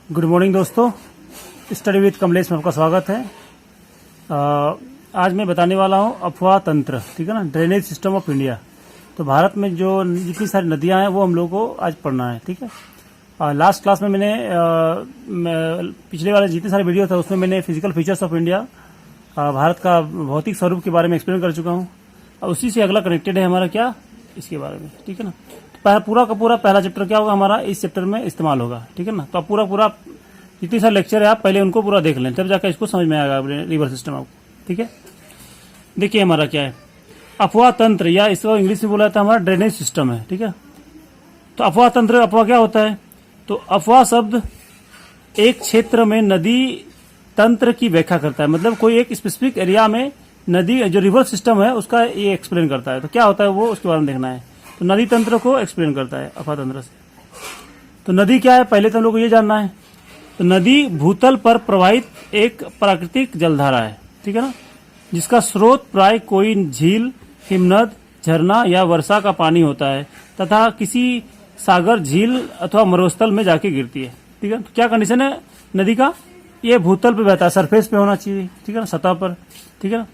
Good morning दोस्तों, study with Kamlesh में आपका स्वागत है। आज मैं बताने वाला हूं अफवाह तंत्र, ठीक है ना, ड्रेनेज सिस्टम ऑफ इंडिया। तो भारत में जो जितनी सारी नदियां हैं वो हम लोग को आज पढ़ना है, ठीक है। लास्ट क्लास में मैंने पिछले वाले जितने सारे वीडियो था उसमें मैंने physical features of India, Bharat का भौतिक स्वरूप के बारे में एक्सप्लेन कर चुका हूँ। और उसी से अगला कनेक्टेड है हमारा क्या, इसके बारे में, ठीक है ना। पूरा का पूरा पहला चैप्टर क्या होगा हमारा, इस चैप्टर में इस्तेमाल होगा, ठीक है ना। तो आप पूरा जितनी सारे लेक्चर है आप पहले उनको पूरा देख लें, तब जाकर इसको समझ में आएगा रिवर सिस्टम आपको, ठीक है। देखिए हमारा क्या है, अफवाह तंत्र, या इसको इंग्लिश में बोला था हमारा ड्रेनेज सिस्टम है, ठीक है। तो अफवाह तंत्र, अफवाह क्या होता है, तो अफवाह शब्द एक क्षेत्र में नदी तंत्र की व्याख्या करता है। मतलब कोई एक स्पेसिफिक एरिया में नदी जो रिवर सिस्टम है उसका ये एक्सप्लेन करता है। तो क्या होता है वो उसके बारे में देखना है। तो नदी तंत्र को एक्सप्लेन करता है अफवाह तंत्र से। तो नदी क्या है, पहले तो हम लोग को ये जानना है। तो नदी भूतल पर प्रवाहित एक प्राकृतिक जलधारा है, ठीक है ना, जिसका स्रोत प्राय कोई झील, हिमनद, झरना या वर्षा का पानी होता है तथा किसी सागर, झील अथवा मरुस्थल में जाके गिरती है, ठीक है। तो क्या कंडीशन है नदी का, ये भूतल पे बहता है, सरफेस पे होना चाहिए, ठीक है ना, सतह पर, ठीक है ना।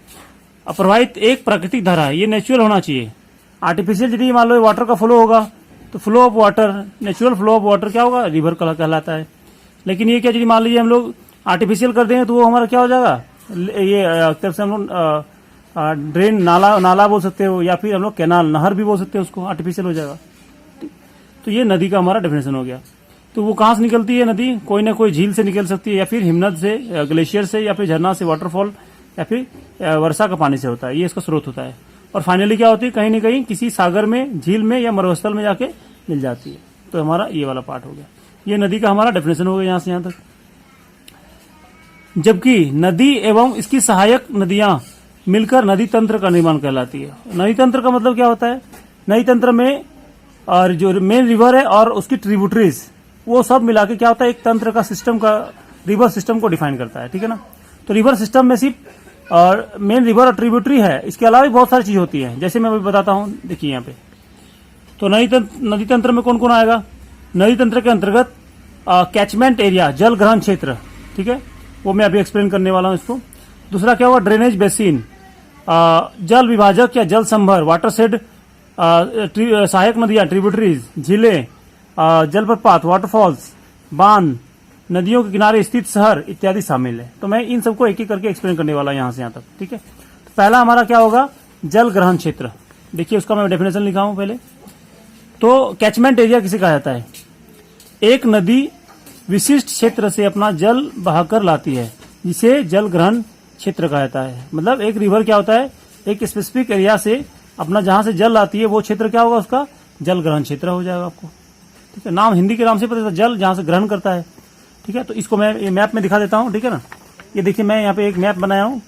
प्रवाहित एक प्राकृतिक धारा है, ये नेचुरल होना चाहिए। आर्टिफिशियल यदि मान लो वाटर का फ्लो होगा तो flow of water, natural flow of water क्या होगा, रिवर कहलाता है। लेकिन ये क्या, यदि मान लीजिए हम लोग आर्टिफिशियल कर देंगे तो वो हमारा क्या हो जाएगा, ये एक तरफ से हम लोग ड्रेन, नाला बोल सकते हो, या फिर हम लोग कैनाल, नहर भी बोल सकते हैं उसको, आर्टिफिशियल हो जाएगा। तो ये नदी का हमारा डेफिनेशन हो गया। तो वो कहाँ से निकलती है नदी, कोई ना कोई झील से निकल सकती है, या फिर हिमनद से, ग्लेशियर से, या फिर झरना से, वाटरफॉल, या फिर वर्षा का पानी से होता है, ये इसका स्रोत होता है। और फाइनली क्या होती है, कहीं न कहीं किसी सागर में, झील में या मरुस्थल में जाके मिल जाती है। तो हमारा ये वाला पार्ट हो गया, ये नदी का हमारा डेफिनेशन हो गया यहाँ से यहाँ तक। जबकि नदी एवं इसकी सहायक नदियां मिलकर नदी तंत्र का निर्माण कहलाती है। नदी तंत्र का मतलब क्या होता है, नदी तंत्र में और जो मेन रिवर है और उसकी ट्रिब्यूटरीज, वो सब मिला के क्या होता है, एक तंत्र का सिस्टम का, रिवर सिस्टम को डिफाइन करता है, ठीक है ना। तो रिवर सिस्टम में सिर्फ और मेन रिवर और ट्रिब्यूटरी है, इसके अलावा भी बहुत सारी चीज होती है, जैसे मैं अभी बताता हूँ। देखिए यहाँ पे तो नदी तंत्र में कौन कौन आएगा, नदी तंत्र के अंतर्गत कैचमेंट एरिया, जल ग्रहण क्षेत्र, ठीक है, वो मैं अभी एक्सप्लेन करने वाला हूँ इसको। दूसरा क्या होगा, ड्रेनेज बेसिन, जल विभाजक या जल संभर, वाटरशेड, सहायक नदियां, ट्रिब्यूटरीज, झीलें, जलप्रपात, वाटरफॉल्स, बांध, नदियों के किनारे स्थित शहर इत्यादि शामिल है। तो मैं इन सबको एक एक करके एक्सप्लेन करने वाला यहाँ से यहाँ तक, ठीक है। तो पहला हमारा क्या होगा, जल ग्रहण क्षेत्र। देखिए उसका मैं डेफिनेशन लिखा हूं पहले। तो कैचमेंट एरिया किसे कहा जाता है, एक नदी विशिष्ट क्षेत्र से अपना जल बहाकर लाती है, जिसे जल ग्रहण क्षेत्र कहा जाता है। मतलब एक रिवर क्या होता है, एक स्पेसिफिक एरिया से अपना जहां से जल लाती है वो क्षेत्र क्या होगा, उसका जल ग्रहण क्षेत्र हो जाएगा आपको, ठीक है। नाम हिंदी के नाम से पता है, जल जहां से ग्रहण करता है, ठीक है। तो इसको मैं ये मैप में दिखा देता हूं, ठीक है ना। ये देखिए मैं यहाँ पे एक मैप बनाया हूँ,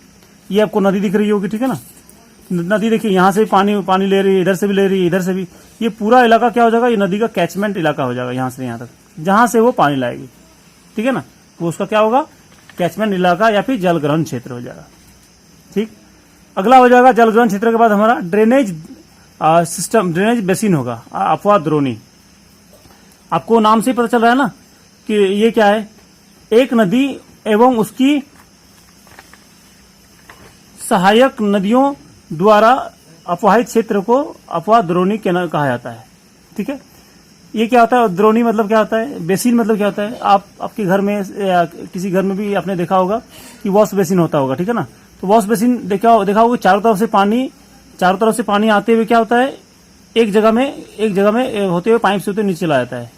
ये आपको नदी दिख रही होगी, ठीक है ना। नदी देखिए यहाँ से पानी ले रही है, इधर से भी ले रही है, इधर से भी, ये पूरा इलाका क्या हो जाएगा, ये नदी का कैचमेंट इलाका हो जाएगा, यहाँ से यहाँ तक जहां से वो पानी लाएगी, ठीक है ना। वो उसका क्या होगा, कैचमेंट इलाका या फिर जल ग्रहण क्षेत्र हो जाएगा, ठीक। अगला हो जाएगा जल ग्रहण क्षेत्र के बाद हमारा ड्रेनेज सिस्टम, ड्रेनेज बेसिन होगा, अफवाह द्रोणी। आपको नाम से पता चल रहा है ना कि ये क्या है, एक नदी एवं उसकी सहायक नदियों द्वारा अपवाहित क्षेत्र को अफवाह द्रोणी कहा जाता है, ठीक है। ये क्या होता है, द्रोणी मतलब क्या होता है, बेसिन मतलब क्या होता है, आपके घर में या किसी घर में भी आपने देखा होगा कि वॉश बेसिन होता होगा, ठीक है ना। तो वॉश बेसिन देखा होगा, चारों तरफ से पानी आते हुए क्या होता है, एक जगह में होते हुए पाइप से होते नीचे चला जाता है,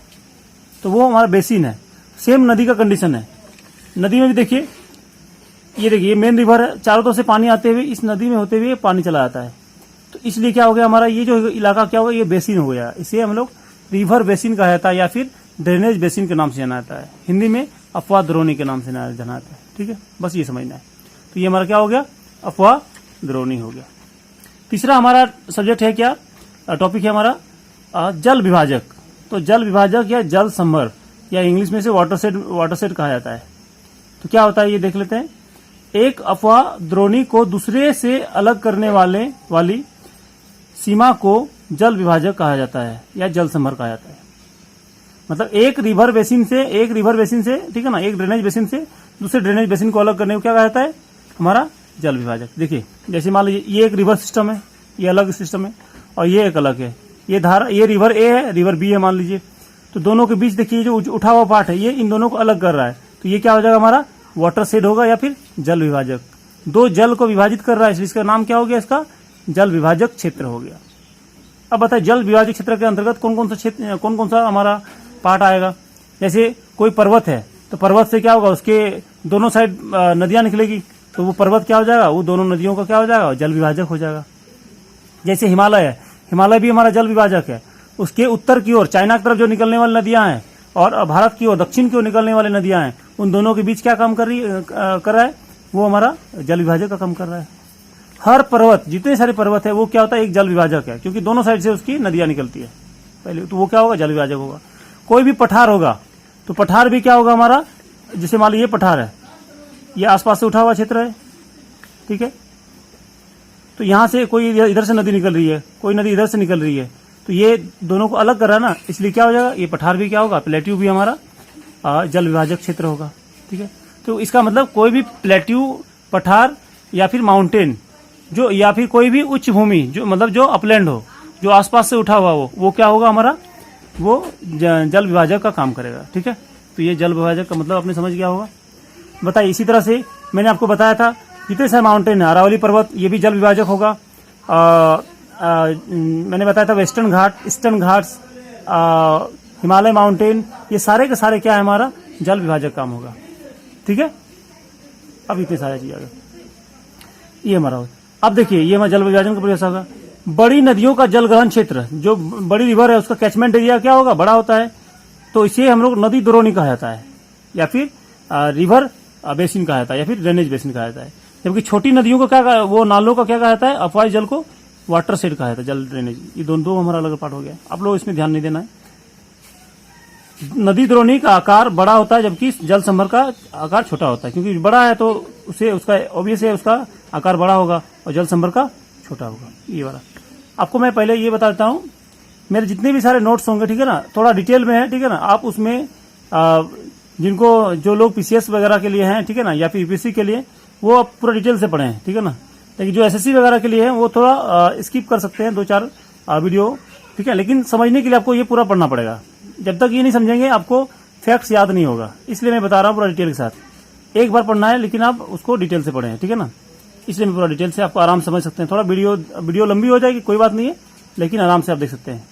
तो वो हमारा बेसिन है। सेम नदी का कंडीशन है, नदी में भी देखिए, ये देखिए मेन रिवर है, चारों तरफ से पानी आते हुए इस नदी में होते हुए पानी चला जाता है। तो इसलिए क्या हो गया हमारा, ये जो इलाका क्या होगा, ये बेसिन हो गया। इसे हम लोग रिवर बेसिन कहा जाता है या फिर ड्रेनेज बेसिन के नाम से जाना जाता है। हिंदी में अफवाह द्रोणी के नाम से जाना जाता है, ठीक है, बस ये समझना है। तो ये हमारा क्या हो गया, अफवाह द्रोणी हो गया। तीसरा हमारा सब्जेक्ट है क्या, टॉपिक है हमारा जल विभाजक। तो जल विभाजक या जल संभर, या इंग्लिश में से वाटरशेड कहा जाता है। तो क्या होता है ये देख लेते हैं। एक अफवाह द्रोणी को दूसरे से अलग करने वाली सीमा को जल विभाजक कहा जाता है या जल संभर कहा जाता है। मतलब एक रिवर बेसिन से ठीक है ना, एक ड्रेनेज बेसिन से दूसरे ड्रेनेज बेसिन को अलग करने को क्या कहता है, हमारा जल विभाजक। देखिए जैसे मान लीजिए ये एक रिवर सिस्टम है, ये अलग सिस्टम है, और ये एक अलग है, ये रिवर ए है, रिवर बी है मान लीजिए, तो दोनों के बीच देखिए जो उठा हुआ पार्ट है ये इन दोनों को अलग कर रहा है, तो ये क्या हो जाएगा, हमारा वाटर शेड होगा या फिर जल विभाजक। दो जल को विभाजित कर रहा है, इसलिए इसका नाम क्या हो गया, इसका जल विभाजक क्षेत्र हो गया। अब बताइए जल विभाजक क्षेत्र के अंतर्गत कौन कौन सा हमारा पार्ट आएगा। जैसे कोई पर्वत है तो पर्वत से क्या होगा, उसके दोनों साइड नदियां निकलेगी, तो वो पर्वत क्या हो जाएगा, वो दोनों नदियों का क्या हो जाएगा, जल विभाजक हो जाएगा। जैसे हिमालय है, हिमालय भी हमारा जल विभाजक है। उसके उत्तर की ओर चाइना की तरफ जो निकलने वाली नदियां हैं और भारत की ओर दक्षिण की ओर निकलने वाली नदियां हैं, उन दोनों के बीच क्या काम कर रहा है, वो हमारा जल विभाजक का काम कर रहा है। हर पर्वत, जितने सारे पर्वत है वो क्या होता है, एक जल विभाजक है, क्योंकि दोनों साइड से उसकी नदियां निकलती है पहले, तो वो क्या होगा, जल विभाजक होगा। कोई भी पठार होगा तो पठार भी क्या होगा हमारा, जैसे मान लीजिए ये पठार है, ये आसपास से उठा हुआ क्षेत्र है, ठीक है, तो यहां से कोई इधर से नदी निकल रही है, कोई नदी इधर से निकल रही है, तो ये दोनों को अलग कर रहा है ना, इसलिए क्या हो जाएगा, ये पठार भी क्या होगा, प्लेट्यू भी हमारा जल विभाजक क्षेत्र होगा। ठीक है, तो इसका मतलब कोई भी प्लेट्यू, पठार या फिर माउंटेन जो, या फिर कोई भी उच्च भूमि जो मतलब जो अपलैंड हो, जो आसपास से उठा हुआ हो, वो क्या होगा हमारा, वो जल विभाजक का काम करेगा। ठीक है, तो ये जल विभाजक का मतलब आपने समझ गया होगा। बताइए इसी तरह से मैंने आपको बताया था कितने सारे माउंटेन है, अरावली पर्वत, ये भी जल विभाजक होगा। मैंने बताया था वेस्टर्न घाट, ईस्टर्न घाट्स, हिमालय माउंटेन, ये सारे के सारे क्या है, हमारा जल विभाजक काम होगा। ठीक है, अब इतने सारे चीज आ गए, ये हमारा। अब देखिए ये हमारा जल विभाजन का परिभाषा होगा। बड़ी नदियों का जल ग्रहण क्षेत्र, जो बड़ी रिवर है उसका कैचमेंट एरिया क्या होगा, बड़ा होता है, तो इसे हम लोग नदी द्रोणी कहा जाता है, या फिर रिवर बेसिन कहा जाता है, या फिर ड्रेनेज बेसिन कहा जाता है। जबकि छोटी नदियों को क्या, वो नालों का क्या कहा जाता है, अपवाही जल को वाटर शेड कहा जाता है, जल ड्रेनेज। ये दो हमारा अलग पार्ट हो गया, आप लोग इसमें ध्यान नहीं देना है। नदी द्रोणी का आकार बड़ा होता है, जबकि जल संभर का आकार छोटा होता है, क्योंकि बड़ा है तो उसे उसका ऑब्वियस है, उसका आकार बड़ा होगा, और जल संभर का छोटा होगा। ये वाला आपको मैं पहले ये बता देता हूँ, मेरे जितने भी सारे नोट्स होंगे, ठीक है ना, थोड़ा डिटेल में है, ठीक है ना, आप उसमें जिनको, जो लोग पीसीएस वगैरह के लिए हैं, ठीक है ना, या फिर यूपीएससी के लिए, वो आप पूरा डिटेल से पढ़ें, ठीक है ना। लेकिन जो एसएससी वगैरह के लिए है वो थोड़ा स्किप कर सकते हैं, 2-4 वीडियो, ठीक है। लेकिन समझने के लिए आपको ये पूरा पढ़ना पड़ेगा, जब तक ये नहीं समझेंगे आपको फैक्ट्स याद नहीं होगा, इसलिए मैं बता रहा हूँ पूरा डिटेल के साथ। एक बार पढ़ना है, लेकिन आप उसको डिटेल से पढ़ें, ठीक है ना, इसलिए मैं पूरा डिटेल से आपको आराम समझ सकते हैं। थोड़ा वीडियो लंबी हो जाएगी, कोई बात नहीं है, लेकिन आराम से आप देख सकते हैं।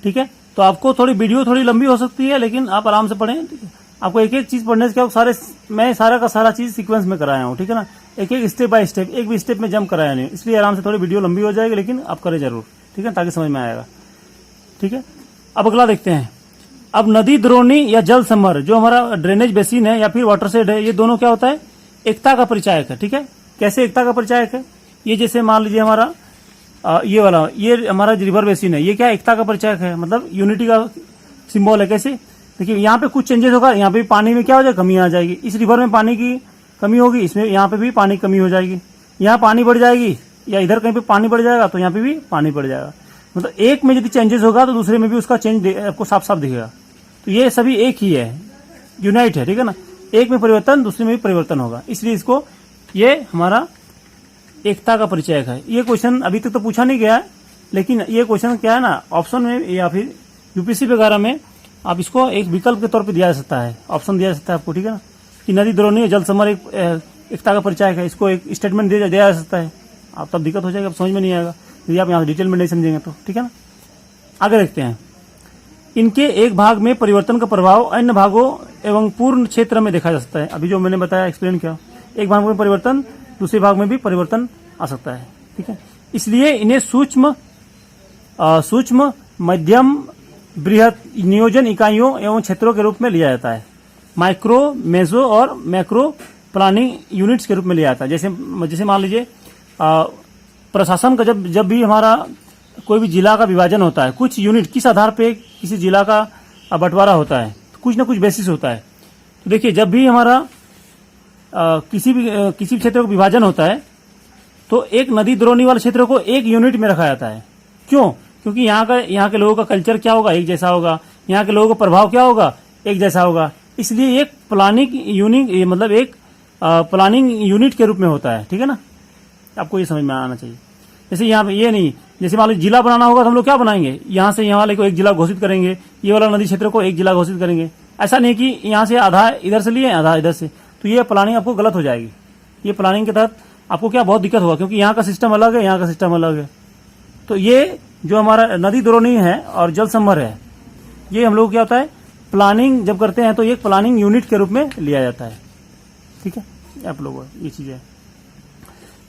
ठीक है, तो आपको वीडियो थोड़ी लंबी हो सकती है, लेकिन आप आराम से पढ़ें। ठीक है, आपको एक एक चीज पढ़ने से क्या, मैं सारा का सारा चीज सीक्वेंस में कराया हूँ, ठीक है ना, एक एक स्टेप बाय स्टेप, एक भी स्टेप में जंप कराया नहीं, इसलिए आराम से थोड़ी वीडियो लंबी हो जाएगी, लेकिन आप करें जरूर, ठीक है, ताकि समझ में आएगा। ठीक है, अब अगला देखते हैं। अब नदी द्रोणी या जल समर, जो हमारा ड्रेनेज बेसिन है या फिर वाटर शेड है, ये दोनों क्या होता है, एकता का परिचायक है। ठीक है, कैसे एकता का परिचायक है, ये जैसे मान लीजिए हमारा ये वाला, ये हमारा रिवर बेसिन है, ये क्या एकता का परिचायक है, मतलब यूनिटी का सिंबल है। कैसे, देखिए यहाँ पे कुछ चेंजेस होगा, यहाँ पे पानी में क्या हो जाएगा, कमी आ जाएगी। इस रिवर में पानी की कमी होगी, इसमें यहाँ पे भी पानी कमी हो जाएगी। यहाँ पानी बढ़ जाएगी, या इधर कहीं पे पानी बढ़ जाएगा, तो यहाँ पे भी पानी बढ़ जाएगा। मतलब एक में यदि चेंजेस होगा तो दूसरे में भी उसका चेंज आपको साफ साफ दिखेगा। तो ये सभी एक ही है, यूनाइट है, ठीक है ना, एक में परिवर्तन दूसरे में भी परिवर्तन होगा, इसलिए इसको, ये हमारा एकता का परिचय है। ये क्वेश्चन अभी तक तो पूछा नहीं गया है, लेकिन ये क्वेश्चन क्या है ना, ऑप्शन में या फिर यूपीएससी वगैरह में आप इसको एक विकल्प के तौर पे दिया जा सकता है, ऑप्शन दिया जा सकता है आपको, ठीक है ना, कि नदी द्रोणी जल समर एकता का परिचय है, इसको एक स्टेटमेंट दिया जा सकता है। आप तब दिक्कत हो जाएगा, समझ में नहीं आएगा यदि आप यहाँ डिटेल में नहीं समझेंगे तो, ठीक है ना। आगे देखते हैं, इनके एक भाग में परिवर्तन का प्रभाव अन्य भागों एवं पूर्ण क्षेत्र में देखा जा सकता है। अभी जो मैंने बताया, एक्सप्लेन किया, एक भाग में परिवर्तन, दूसरे भाग में भी परिवर्तन आ सकता है, ठीक है। इसलिए इन्हें सूक्ष्म, मध्यम, बृहत नियोजन इकाइयों एवं क्षेत्रों के रूप में लिया जाता है। माइक्रो, मेसो और मैक्रो प्लानिंग यूनिट्स के रूप में लिया जाता है। जैसे मान लीजिए प्रशासन का जब भी हमारा कोई भी जिला का विभाजन होता है, कुछ यूनिट किस आधार पे किसी जिला का बंटवारा होता है, कुछ ना कुछ बेसिस होता है। तो देखिए जब भी हमारा किसी क्षेत्र का विभाजन होता है, तो एक नदी द्रोणी वाले क्षेत्र को एक यूनिट में रखा जाता है। क्यों? क्योंकि यहाँ के लोगों का कल्चर क्या होगा, एक जैसा होगा, यहाँ के लोगों का प्रभाव क्या होगा, एक जैसा होगा। इसलिए एक प्लानिंग यूनिट, मतलब एक प्लानिंग यूनिट के रूप में होता है, ठीक है ना। आपको ये समझ में आना चाहिए। जैसे यहाँ पे ये नहीं, जैसे मान लो जिला बनाना होगा तो हम लोग क्या बनाएंगे, यहाँ से यहाँ वाले को एक जिला घोषित करेंगे, ये वाला नदी क्षेत्र को एक जिला घोषित करेंगे। ऐसा नहीं कि यहाँ से आधा इधर से लिए आधा इधर से, तो ये प्लानिंग आपको गलत हो जाएगी। ये प्लानिंग के तहत आपको क्या बहुत दिक्कत होगा, क्योंकि यहाँ का सिस्टम अलग है, यहाँ का सिस्टम अलग है। तो ये जो हमारा नदी द्रोणी है और जल संभर है, ये हम लोग क्या होता है, प्लानिंग जब करते हैं तो ये प्लानिंग यूनिट के रूप में लिया जाता है, ठीक है। आप लोगों ये चीज है।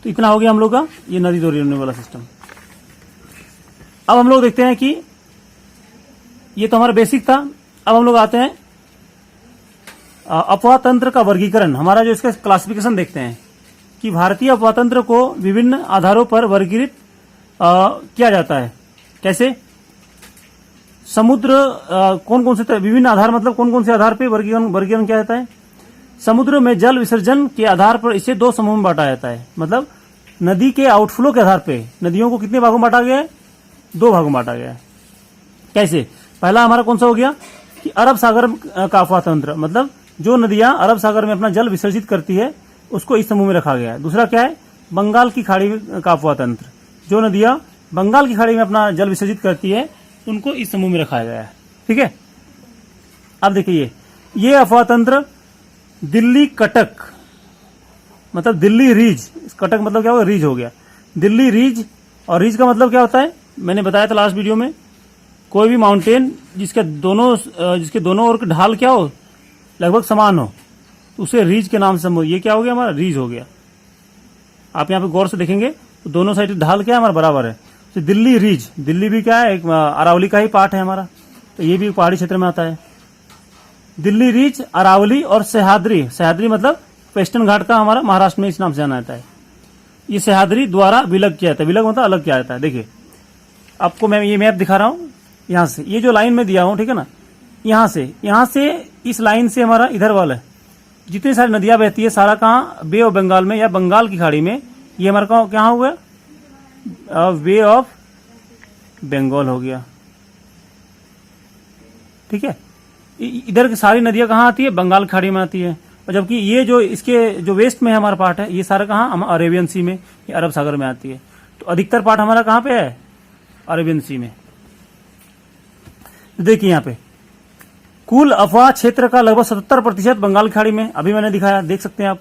तो इतना हो गया हम लोग का ये नदी द्रोणी वाला सिस्टम। अब हम लोग देखते हैं कि ये तो हमारा बेसिक था। अब हम लोग आते हैं अपवाह तंत्र का वर्गीकरण। हमारा जो इसका क्लासिफिकेशन देखते हैं कि भारतीय अपवाह तंत्र को विभिन्न आधारों पर वर्गीकृत किया जाता है। कैसे? समुद्र कौन कौन से विभिन्न आधार, मतलब कौन कौन से आधार पे वर्गीकरण किया जाता है। समुद्र में जल विसर्जन के आधार पर इसे दो समूह में बांटा जाता है। मतलब नदी के आउटफ्लो के आधार पे नदियों को कितने भागों में बांटा गया है, दो भागों में बांटा गया है। कैसे? पहला हमारा कौन सा हो गया कि अरब सागर का अपवाह तंत्र, मतलब जो नदियां अरब सागर में अपना जल विसर्जित करती है उसको इस समूह में रखा गया है। दूसरा क्या है, बंगाल की खाड़ी का अपवाह तंत्र, जो नदियां बंगाल की खाड़ी में अपना जल विसर्जित करती है उनको इस समूह में रखा गया है, ठीक है। अब देखिए ये अपवाह तंत्र दिल्ली कटक, मतलब दिल्ली रीज, कटक मतलब क्या होगा, रीज हो गया, दिल्ली रीज। और रीज का मतलब क्या होता है, मैंने बताया था लास्ट वीडियो में, कोई भी माउंटेन जिसके दोनों ओर ढाल क्या हो, लगभग समान हो, उसे रीज के नाम से हम, ये क्या हो गया हमारा, रीज हो गया। आप यहाँ पे गौर से देखेंगे तो दोनों साइड ढाल क्या है हमारा, बराबर है। तो दिल्ली रीज, दिल्ली भी क्या है, एक अरावली का ही पार्ट है हमारा, तो ये भी पहाड़ी क्षेत्र में आता है। दिल्ली रीज, अरावली और सह्याद्री, सह्याद्री मतलब वेस्टर्न घाट का हमारा महाराष्ट्र में इस नाम से जाना जाता है। ये सह्याद्री द्वारा विलग किया जाता है, विलग मतलब अलग किया जाता है। देखिए आपको मैं ये मैप दिखा रहा हूँ, यहाँ से ये जो लाइन में दिया हूँ, ठीक है ना, यहाँ से इस लाइन से हमारा इधर वाला जितनी सारी नदियां बहती है सारा कहाँ, बे ऑफ बंगाल में या बंगाल की खाड़ी में। ये हमारा कहाँ हो गया, वे ऑफ बंगाल हो गया, ठीक है। इधर की सारी नदियां कहाँ आती है, बंगाल खाड़ी में आती है। और जबकि ये जो इसके जो वेस्ट में हमारा पार्ट है, ये सारा कहाँ, अरेबियन सी में या अरब सागर में आती है। तो अधिकतर पार्ट हमारा कहाँ पे है, अरेबियन सी में। देखिए यहाँ पे कुल अपवाह क्षेत्र का लगभग 70% बंगाल खाड़ी में, अभी मैंने दिखाया, देख सकते हैं आप,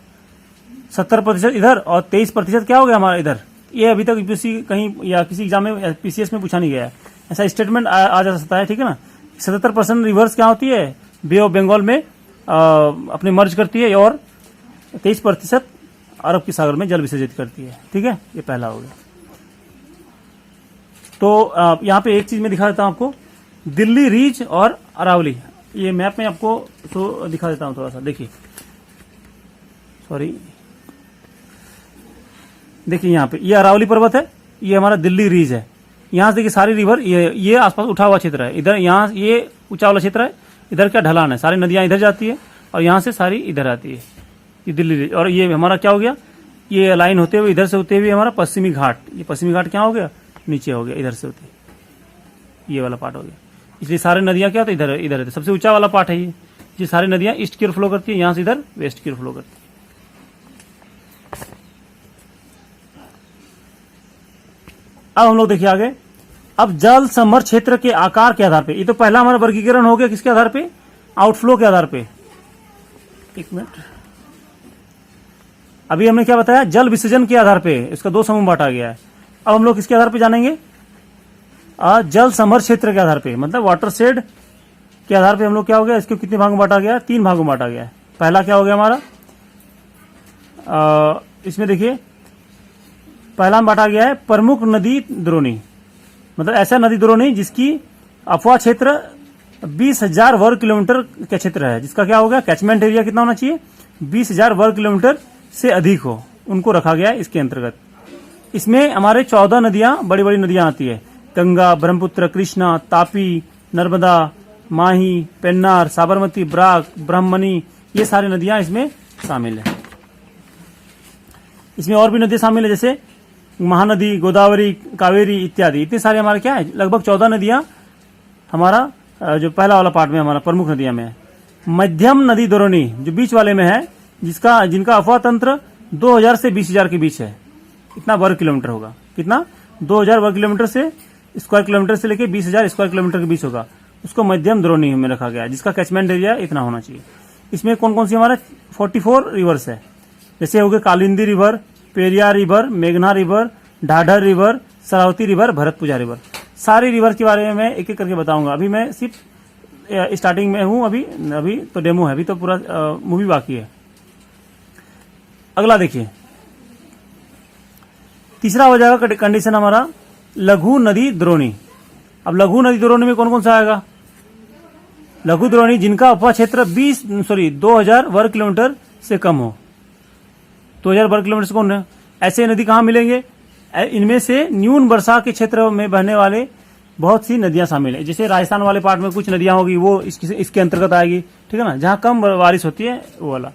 70% इधर और 23% क्या हो गया हमारा इधर। ये अभी तक यूपीएससी कहीं या किसी एग्जाम में पीसीएस में पूछा नहीं गया है, ऐसा स्टेटमेंट आ जा सकता है, ठीक है ना। 77% रिवर्स क्या होती है, बे ऑफ बंगाल में अपने मर्ज करती है, और 23% अरब की सागर में जल विसर्जित करती है, ठीक है। ये पहला हो गया। तो यहाँ पे एक चीज मैं दिखा देता हूँ आपको, दिल्ली रीज और अरावली, ये मैप में आपको तो दिखा देता हूँ थोड़ा सा। देखिए सॉरी, देखिए यहाँ पे ये अरावली पर्वत है, ये हमारा दिल्ली रीज है। यहाँ से देखिए सारी रिवर, ये आसपास उठा हुआ क्षेत्र है, इधर यहाँ ये ऊंचा वाला क्षेत्र है, इधर क्या ढलान है, सारी नदियां इधर जाती है और यहाँ से सारी इधर आती है, ये दिल्ली रीज। और ये हमारा क्या हो गया, ये लाइन होते हुए इधर से होते हुए हमारा पश्चिमी घाट, ये पश्चिमी घाट क्या हो गया, नीचे हो गया, इधर से होते ये वाला पार्ट हो गया। इसलिए सारी नदियां क्या होती है, इधर इधर सबसे ऊंचा वाला पार्ट है ये सारी नदियां ईस्ट की ओर फ्लो करती है, यहाँ से इधर वेस्ट की ओर फ्लो करती है। अब हम लोग देखिए आगे, अब जल समर क्षेत्र के आकार के आधार पे, ये तो पहला हमारा वर्गीकरण हो गया, किसके आधार पे, आउटफ्लो के आधार पे। एक मिनट, अभी हमने क्या बताया, जल विसर्जन के आधार पे इसका दो समूह बांटा गया है। अब हम लोग किसके आधार पे जानेंगे, जल समर क्षेत्र के आधार पे, मतलब वाटर शेड के आधार पे हम लोग क्या हो गया, इसको कितने भागों में बांटा गया, 3 भागों में बांटा गया है। पहला क्या हो गया हमारा, इसमें देखिए पहला में बांटा गया है प्रमुख नदी द्रोणी, मतलब ऐसा नदी द्रोणी जिसकी अपवाह क्षेत्र 20,000 वर्ग किलोमीटर का क्षेत्र है, जिसका क्या हो गया, कैचमेंट एरिया कितना होना चाहिए, 20,000 वर्ग किलोमीटर से अधिक हो, उनको रखा गया है इसके अंतर्गत। इसमें हमारे 14 नदियां, बड़ी बड़ी नदियां आती है, गंगा, ब्रह्मपुत्र, कृष्णा, तापी, नर्मदा, माही, पेन्नार, साबरमती, बराक, ब्रह्मणी, ये सारी नदियां इसमें शामिल है। इसमें और भी नदियां शामिल है, जैसे महानदी, गोदावरी, कावेरी इत्यादि, इतने सारे हमारे क्या है, लगभग 14 नदियां हमारा जो पहला वाला पार्ट में हमारा प्रमुख नदियां में है। मध्यम नदी द्रोणी जो बीच वाले में है, जिनका अफवाह तंत्र 2000 से 20,000 के बीच है। कितना वर्ग किलोमीटर होगा, कितना 2000 वर्ग किलोमीटर से स्क्वायर किलोमीटर से लेके 20,000 स्क्वायर किलोमीटर के बीच होगा, उसको मध्यम द्रोणी में रखा गया है, जिसका कैचमेंट एरिया इतना होना चाहिए। इसमें कौन कौन सी हमारे 44 रिवर्स है, जैसे हो गए कालिंदी रिवर, पेरियार रिवर, मेघना river, Dhadhar river, Sharavati river, Bharathapuzha river. सारी रिवर के बारे में मैं एक एक करके बताऊंगा। अभी मैं सिर्फ स्टार्टिंग में हूं, अभी तो डेमो है, अभी तो पूरा मूवी बाकी है। अगला देखिए, तीसरा हो जाएगा कंडीशन हमारा लघु नदी द्रोणी। अब लघु नदी द्रोणी में कौन कौन सा आएगा, लघु द्रोणी जिनका अफवाह क्षेत्र 2000 वर्ग किलोमीटर से कम हो। 2000 वर्ग किलोमीटर से कौन है, ऐसे नदी कहां मिलेंगे, इनमें से न्यून वर्षा के क्षेत्र में बहने वाले बहुत सी नदियां शामिल है। जैसे राजस्थान वाले पार्ट में कुछ नदियां होगी, वो इसके अंतर्गत आएगी, ठीक है ना, जहां कम बारिश होती है वो वाला।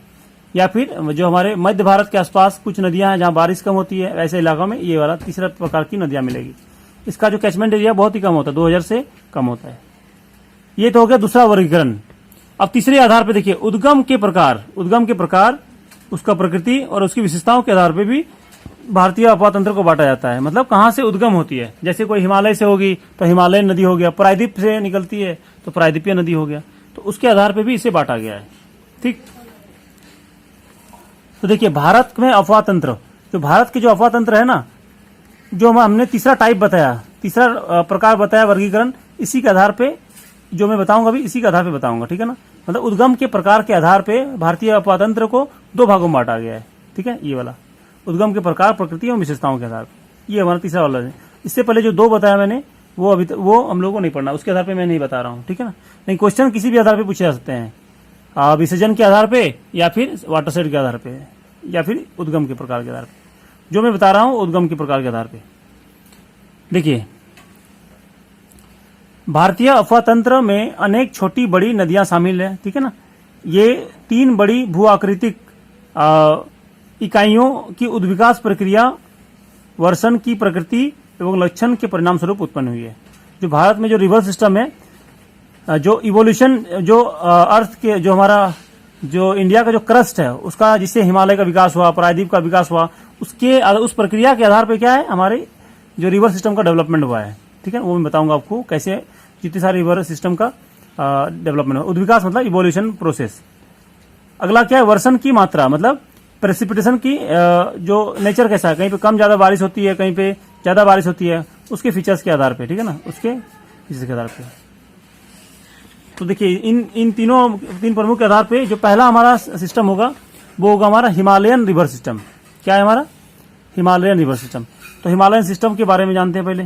या फिर जो हमारे मध्य भारत के आसपास कुछ नदियां हैं जहां बारिश कम होती है, ऐसे इलाकों में ये वाला तीसरा प्रकार की नदियां मिलेगी। इसका जो कैचमेंट एरिया बहुत ही कम होता है, 2000 से कम होता है। ये तो हो गया दूसरा वर्गीकरण। अब तीसरे आधार पर देखिए, उद्गम के प्रकार, उसका प्रकृति और उसकी विशेषताओं के आधार पर भी भारतीय अफवाह तंत्र को बांटा जाता है। मतलब कहां से उद्गम होती है, जैसे कोई हिमालय से होगी तो हिमालयन नदी हो गया, प्रायद्वीप से निकलती है तो प्रायद्वीपीय नदी हो गया, तो उसके आधार पर भी इसे बांटा गया है। ठीक, तो देखिए भारत में अफवाह तंत्र, जो भारत के जो अफवाह तंत्र है ना, जो हमने तीसरा टाइप बताया, तीसरा प्रकार बताया वर्गीकरण, इसी के आधार पे जो मैं बताऊंगा अभी, इसी के आधार पे बताऊंगा, ठीक है ना। मतलब उद्गम के प्रकार के आधार पे भारतीय अफवाह तंत्र को 2 भागों में बांटा गया है, ठीक है। ये वाला उद्गम के प्रकार, प्रकृति और विशेषताओं के आधार पर, ये हमारा तीसरा वाला है। इससे पहले जो 2 बताया मैंने, वो हम लोगों को नहीं पढ़ना, उसके आधार पर मैं नहीं बता रहा हूँ, ठीक है ना। नहीं, क्वेश्चन किसी भी आधार पर पूछे जा सकते हैं, विसर्जन के आधार पे, या फिर वाटरशेड के आधार पे, या फिर उद्गम के प्रकार के आधार पे। जो मैं बता रहा हूं उद्गम के प्रकार के आधार पे। देखिए, भारतीय अफवाह तंत्र में अनेक छोटी बड़ी नदियां शामिल है, ठीक है ना। ये 3 बड़ी भू आकृतिक इकाइयों की उद्विकास प्रक्रिया, वर्षण की प्रकृति एवं लक्षण के परिणाम स्वरूप उत्पन्न हुई है। जो भारत में जो रिवर सिस्टम है, जो इवोल्यूशन, जो अर्थ के, जो हमारा जो इंडिया का जो क्रस्ट है उसका, जिससे हिमालय का विकास हुआ, प्रायद्वीप का विकास हुआ, उस प्रक्रिया के आधार पर क्या है, हमारे जो रिवर सिस्टम का डेवलपमेंट हुआ है, ठीक है। वो मैं बताऊंगा आपको कैसे जितने सारे रिवर सिस्टम का डेवलपमेंट हुआ। उद्विकास मतलब इवोल्यूशन प्रोसेस। अगला क्या है, वर्षण की मात्रा, मतलब प्रेसिपिटेशन की जो नेचर कैसा है, कहीं पे कम ज्यादा बारिश होती है, कहीं पे ज्यादा बारिश होती है, उसके फीचर्स के आधार पे, ठीक है ना, उसके फीचर्स के आधार पे। तो देखिए इन 3 प्रमुख के आधार पे जो पहला हमारा सिस्टम होगा वो होगा हमारा हिमालयन रिवर सिस्टम। क्या है हमारा हिमालयन रिवर सिस्टम। तो हिमालयन सिस्टम के बारे में जानते हैं पहले।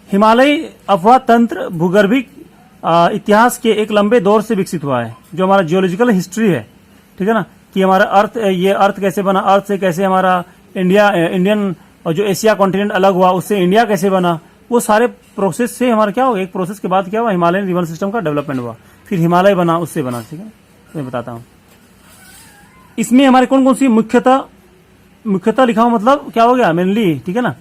हिमालय अफवाह तंत्र भूगर्भिक इतिहास के एक लंबे दौर से विकसित हुआ है। जो हमारा जियोलॉजिकल हिस्ट्री है, ठीक है ना, कि हमारा अर्थ, ये अर्थ कैसे बना, अर्थ से कैसे हमारा इंडियन और जो एशिया कॉन्टिनेंट अलग हुआ, उससे इंडिया कैसे बना, वो सारे प्रोसेस से हमारा क्या हुआ, एक प्रोसेस के बाद क्या हुआ, हिमालयन रिवर सिस्टम का डेवलपमेंट हुआ, फिर हिमालय बना, उससे बना, ठीक है। तो मैं बताता हूँ इसमें हमारे कौन कौन सी मुख्यतः लिखा हुआ, मतलब क्या हो गया, मेनली, ठीक है ना।